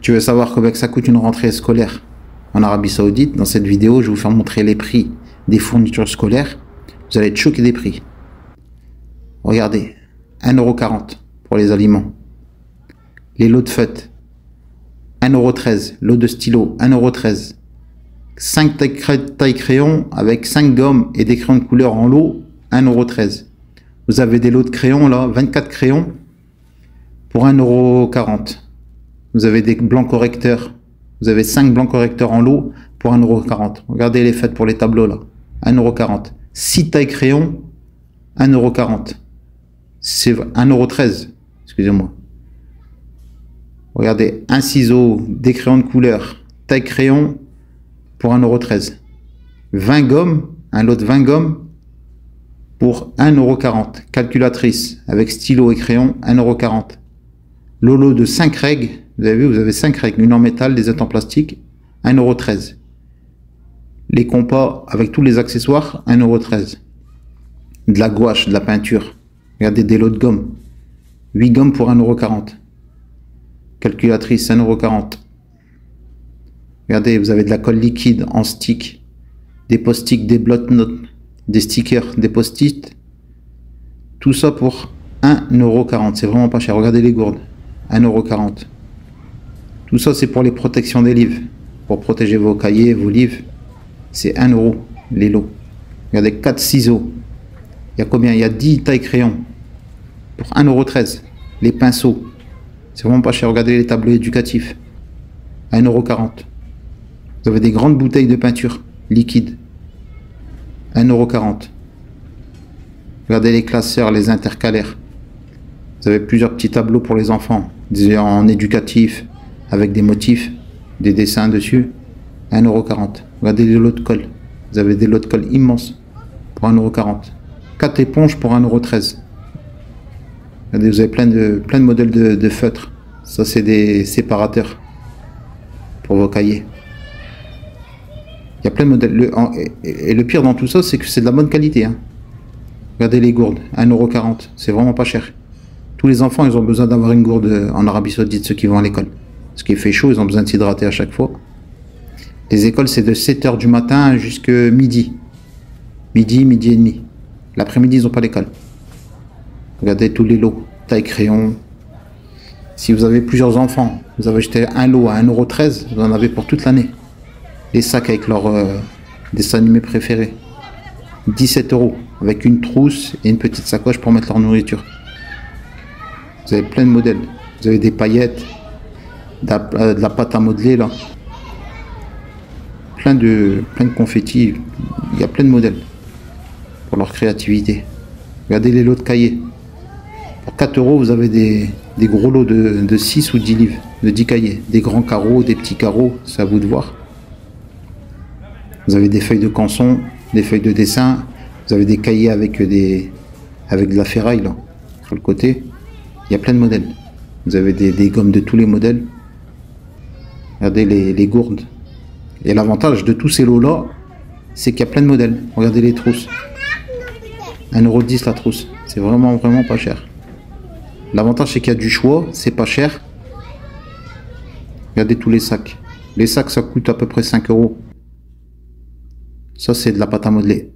Tu veux savoir combien que ça coûte une rentrée scolaire en Arabie Saoudite? Dans cette vidéo, je vais vous faire montrer les prix des fournitures scolaires. Vous allez être choqués des prix. Regardez, 1,40 € pour les aliments. Les lots de fêtes, 1,13 €. Lot de stylos, 1,13 €. 5 tailles crayons avec 5 gommes et des crayons de couleur en lot, 1,13 €. Vous avez des lots de crayons là, 24 crayons pour 1,40 €. Vous avez des blancs correcteurs. Vous avez 5 blancs correcteurs en lot pour 1,40 €. Regardez les fêtes pour les tableaux là, 1,40 €. 6 tailles crayons, 1,40 €. C'est 1,13 €, excusez-moi. Regardez, un ciseau, des crayons de couleur, taille crayon pour 1,13 €. 20 gommes, un lot de 20 gommes pour 1,40 €. Calculatrice avec stylo et crayon, 1,40 €. Lolo de 5 règles, vous avez vu, vous avez 5 règles, une en métal, des autres en plastique, 1,13 €. Les compas avec tous les accessoires, 1,13 €. De la gouache, de la peinture. Regardez des lots de gomme. 8 gommes pour 1,40 €. Calculatrice, 1,40 €. Regardez, vous avez de la colle liquide en stick, des post-it, des bloc-notes, des stickers, des post-it. Tout ça pour 1,40 €. C'est vraiment pas cher. Regardez les gourdes, 1,40 €. Tout ça, c'est pour les protections des livres. Pour protéger vos cahiers, vos livres. C'est 1 € les lots. Regardez, 4 ciseaux. Il y a combien? Il y a 10 tailles crayons. Pour 1,13 €. Les pinceaux. C'est vraiment pas cher. Regardez les tableaux éducatifs. 1,40 €. Vous avez des grandes bouteilles de peinture liquide. 1,40 €. Regardez les classeurs, les intercalaires. Vous avez plusieurs petits tableaux pour les enfants. En éducatif, avec des motifs, des dessins dessus. 1,40 €. Regardez les lots de colle. Vous avez des lots de colle immenses pour 1,40 €. 4 éponges pour 1,13 €. Regardez, vous avez plein de modèles de feutres. Ça, c'est des séparateurs pour vos cahiers. Il y a plein de modèles. Et le pire dans tout ça, c'est que c'est de la bonne qualité. Hein. Regardez les gourdes, 1,40 €. C'est vraiment pas cher. Tous les enfants, ils ont besoin d'avoir une gourde en Arabie Saoudite, ceux qui vont à l'école. Parce qu'il fait chaud, ils ont besoin de s'hydrater à chaque fois. Les écoles, c'est de 7 h du matin jusqu'à midi. Midi et demi. L'après-midi, ils n'ont pas l'école. Regardez tous les lots, taille crayon. Si vous avez plusieurs enfants, vous avez acheté un lot à 1,13 €, vous en avez pour toute l'année. Les sacs avec leurs dessins animés préférés. 17 € avec une trousse et une petite sacoche pour mettre leur nourriture. Vous avez plein de modèles. Vous avez des paillettes, de la pâte à modeler là. Plein de confettis. Il y a plein de modèles pour leur créativité. Regardez les lots de cahiers. Pour 4 €, vous avez des gros lots de 6 ou 10 livres, de 10 cahiers. Des grands carreaux, des petits carreaux, c'est à vous de voir. Vous avez des feuilles de canson, des feuilles de dessin. Vous avez des cahiers avec de la ferraille là, sur le côté. Il y a plein de modèles. Vous avez des gommes de tous les modèles. Regardez les gourdes. Et l'avantage de tous ces lots-là, c'est qu'il y a plein de modèles. Regardez les trousses. 1,10 € la trousse. C'est vraiment pas cher. L'avantage, c'est qu'il y a du choix. C'est pas cher. Regardez tous les sacs. Les sacs, ça coûte à peu près 5 €. Ça, c'est de la pâte à modeler.